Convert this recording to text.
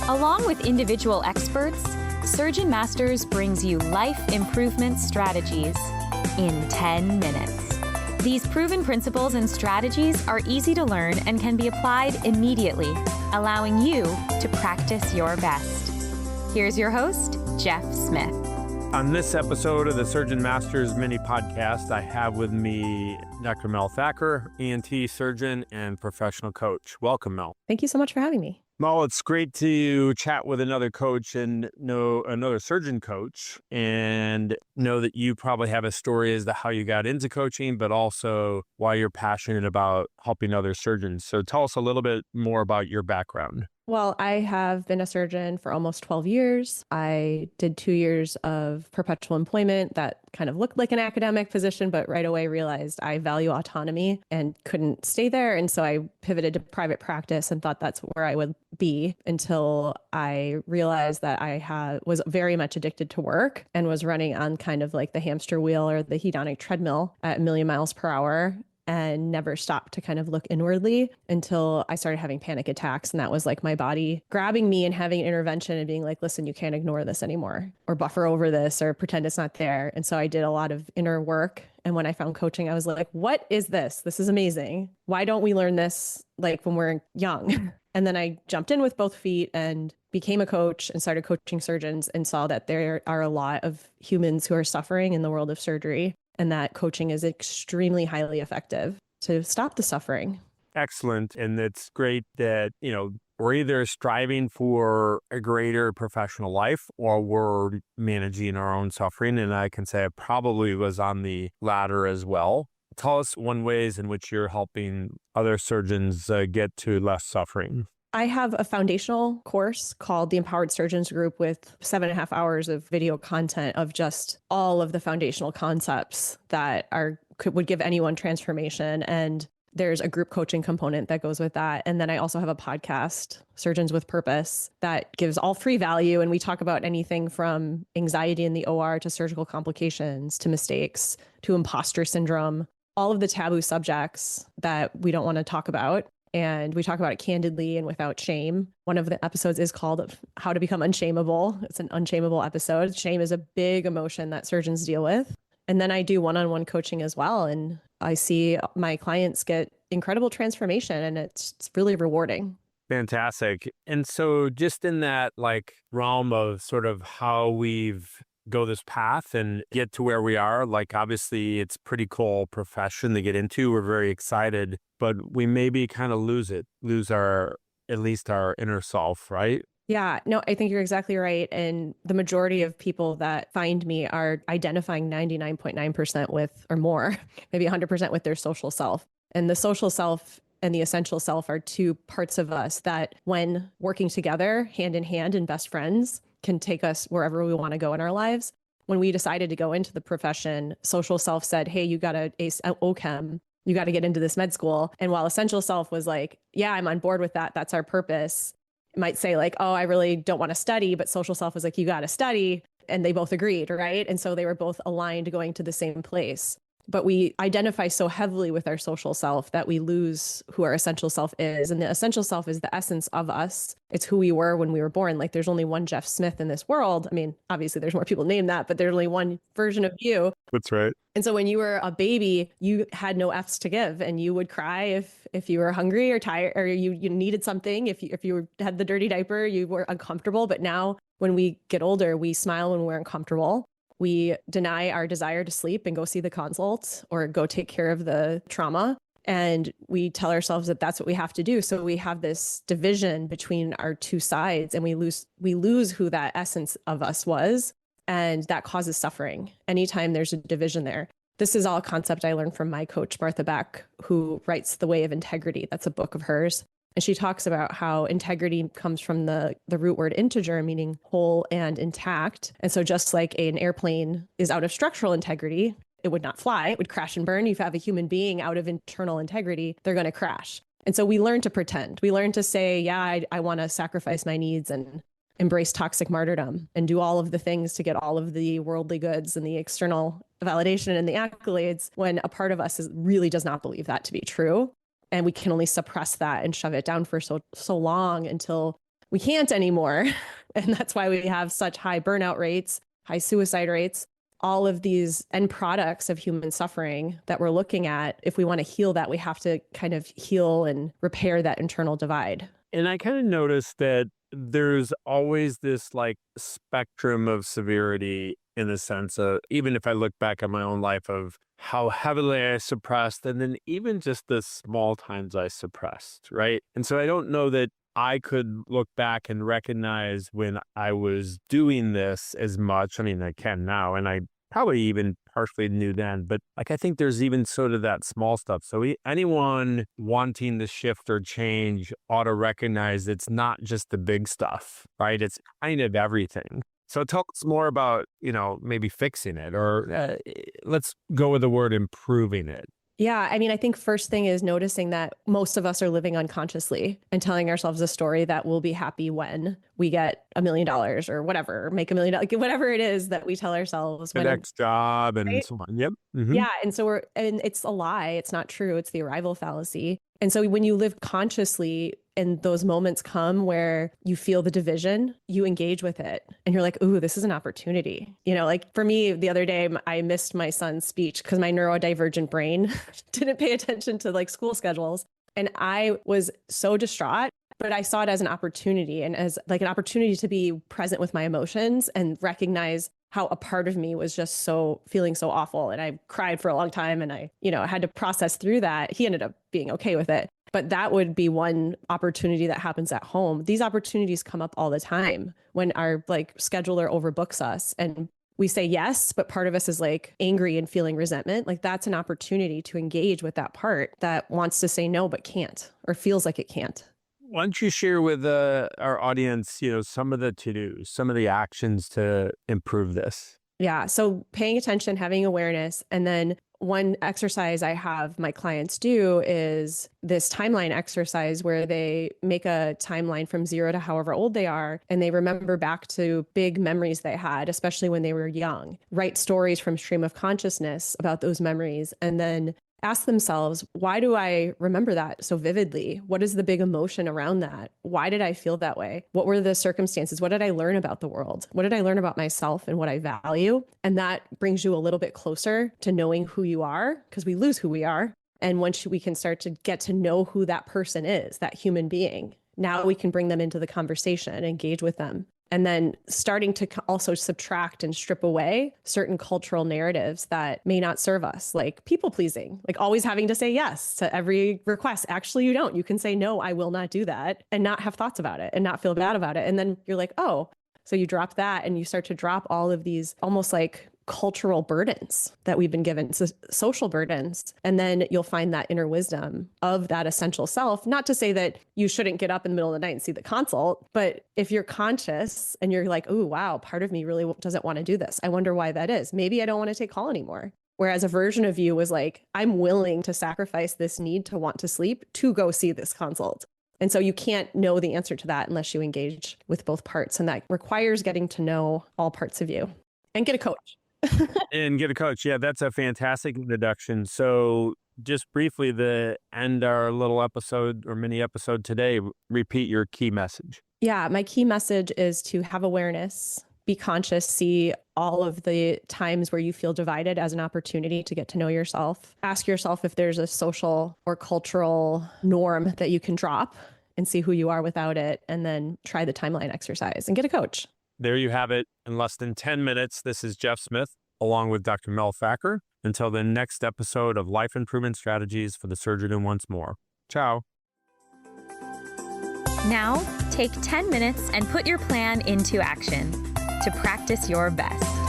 Along with individual experts, Surgeon Masters brings you life improvement strategies in 10 minutes. These proven principles and strategies are easy to learn and can be applied immediately, allowing you to practice your best. Here's your host, Jeff Smith. On this episode of the Surgeon Masters mini podcast, I have with me Dr. Mel Thacker, ENT surgeon and professional coach. Welcome, Mel. Thank you so much for having me. Mel, it's great to chat with another coach and know another surgeon coach and know that you probably have a story as to how you got into coaching, but also why you're passionate about helping other surgeons. So tell us a little bit more about your background. Well, I have been a surgeon for almost 12 years. I did 2 years of perpetual employment that kind of looked like an academic position, but right away realized I value autonomy and couldn't stay there. And so I pivoted to private practice and thought that's where I would be until I realized that I was very much addicted to work and was running on kind of like the hamster wheel or the hedonic treadmill at 1,000,000 miles per hour. And never stopped to kind of look inwardly until I started having panic attacks. And that was like my body grabbing me and having an intervention and being like, listen, you can't ignore this anymore or buffer over this or pretend it's not there. And so I did a lot of inner work. And when I found coaching, I was like, what is this? This is amazing. Why don't we learn this like when we're young? And then I jumped in with both feet and became a coach and started coaching surgeons and saw that there are a lot of humans who are suffering in the world of surgery, and that coaching is extremely highly effective to stop the suffering. Excellent. And it's great that, we're either striving for a greater professional life or we're managing our own suffering. And I can say I probably was on the latter as well. Tell us one ways in which you're helping other surgeons get to less suffering. I have a foundational course called the Empowered Surgeons Group with 7.5 hours of video content of just all of the foundational concepts that would give anyone transformation. And there's a group coaching component that goes with that. And then I also have a podcast, Surgeons with Purpose, that gives all free value. And we talk about anything from anxiety in the OR to surgical complications to mistakes to imposter syndrome, all of the taboo subjects that we don't want to talk about. And we talk about it candidly and without shame. One of the episodes is called How to Become Unshameable. It's an unshameable episode. Shame is a big emotion that surgeons deal with. And then I do one-on-one coaching as well. And I see my clients get incredible transformation, and it's really rewarding. Fantastic. And so just in that realm of sort of how we've go this path and get to where we are, obviously it's pretty cool profession to get into. We're very excited, but we maybe kind of lose at least our inner self, right? Yeah, no, I think you're exactly right. And the majority of people that find me are identifying 99.9% with, or more, maybe 100% with their social self. And the social self and the essential self are two parts of us that, when working together, hand in hand and best friends, can take us wherever we want to go in our lives. When we decided to go into the profession, social self said, hey, you got to ace OChem. You got to get into this med school. And while essential self was like, yeah, I'm on board with that. That's our purpose. It might say oh, I really don't want to study. But social self was like, you got to study. And they both agreed, right? And so they were both aligned going to the same place. But we identify so heavily with our social self that we lose who our essential self is. And the essential self is the essence of us. It's who we were when we were born. There's only one Jeff Smith in this world. I mean, obviously there's more people named that, but there's only one version of you. That's right. And so when you were a baby, you had no F's to give, and you would cry if you were hungry or tired, or you needed something. If you had the dirty diaper, you were uncomfortable. But now when we get older, we smile when we're uncomfortable. We deny our desire to sleep and go see the consult or go take care of the trauma. And we tell ourselves that that's what we have to do. So we have this division between our two sides, and we lose who that essence of us was. And that causes suffering anytime there's a division there. This is all a concept I learned from my coach, Martha Beck, who writes The Way of Integrity. That's a book of hers. And she talks about how integrity comes from the root word integer, meaning whole and intact. And so just like an airplane is out of structural integrity, it would not fly, it would crash and burn. If you have a human being out of internal integrity, they're going to crash. And so we learn to pretend. We learn to say, yeah, I want to sacrifice my needs and embrace toxic martyrdom and do all of the things to get all of the worldly goods and the external validation and the accolades, when a part of us really does not believe that to be true. And we can only suppress that and shove it down for so long until we can't anymore. And that's why we have such high burnout rates, high suicide rates, all of these end products of human suffering that we're looking at. If we want to heal that, we have to kind of heal and repair that internal divide. And I kind of noticed that there's always this like spectrum of severity in the sense of, even if I look back at my own life, of how heavily I suppressed, and then even just the small times I suppressed, right? And so I don't know that I could look back and recognize when I was doing this as much. I mean, I can now, and I probably even partially knew then, but like I think there's even sort of that small stuff. So anyone wanting to shift or change ought to recognize it's not just the big stuff, right? It's kind of everything. So tell us more about, maybe fixing it, or let's go with the word improving it. Yeah. I mean, I think first thing is noticing that most of us are living unconsciously and telling ourselves a story that we'll be happy when we get $1 million or whatever, or make $1 million, like whatever it is that we tell ourselves. The next job and right? so on. Yep. Mm-hmm. Yeah. And it's a lie. It's not true. It's the arrival fallacy. And so when you live consciously and those moments come where you feel the division, you engage with it and you're like, ooh, this is an opportunity. Like for me, the other day, I missed my son's speech because my neurodivergent brain didn't pay attention to like school schedules. And I was so distraught, but I saw it as an opportunity and as like an opportunity to be present with my emotions and recognize how a part of me was just feeling so awful. And I cried for a long time and I had to process through that. He ended up being okay with it. But that would be one opportunity that happens at home. These opportunities come up all the time when our like scheduler overbooks us and we say yes, but part of us is like angry and feeling resentment. Like that's an opportunity to engage with that part that wants to say no, but can't, or feels like it can't. Why don't you share with our audience, some of the to-dos, some of the actions to improve this? Yeah. So paying attention, having awareness, and then one exercise I have my clients do is this timeline exercise where they make a timeline from 0 to however old they are, and they remember back to big memories they had, especially when they were young, write stories from stream of consciousness about those memories, and then ask themselves, why do I remember that so vividly? What is the big emotion around that? Why did I feel that way? What were the circumstances? What did I learn about the world? What did I learn about myself and what I value? And that brings you a little bit closer to knowing who you are, because we lose who we are. And once we can start to get to know who that person is, that human being, now we can bring them into the conversation and engage with them. And then starting to also subtract and strip away certain cultural narratives that may not serve us, like people pleasing, like always having to say yes to every request. Actually, you don't. You can say, no, I will not do that, and not have thoughts about it and not feel bad about it. And then you're like, oh, so you drop that and you start to drop all of these almost like cultural burdens that we've been given, so social burdens. And then you'll find that inner wisdom of that essential self. Not to say that you shouldn't get up in the middle of the night and see the consult, but if you're conscious and you're like, oh, wow, part of me really doesn't want to do this. I wonder why that is. Maybe I don't want to take call anymore. Whereas a version of you was like, I'm willing to sacrifice this need to want to sleep to go see this consult. And so you can't know the answer to that unless you engage with both parts. And that requires getting to know all parts of you and get a coach. And get a coach. Yeah, that's a fantastic introduction. So just briefly, to end our little episode or mini episode today, repeat your key message. Yeah, my key message is to have awareness, be conscious, see all of the times where you feel divided as an opportunity to get to know yourself. Ask yourself if there's a social or cultural norm that you can drop and see who you are without it. And then try the timeline exercise and get a coach. There you have it. In less than 10 minutes, this is Jeff Smith, along with Dr. Mel Thacker. Until the next episode of Life Improvement Strategies for the Surgeon and Once More. Ciao. Now, take 10 minutes and put your plan into action to practice your best.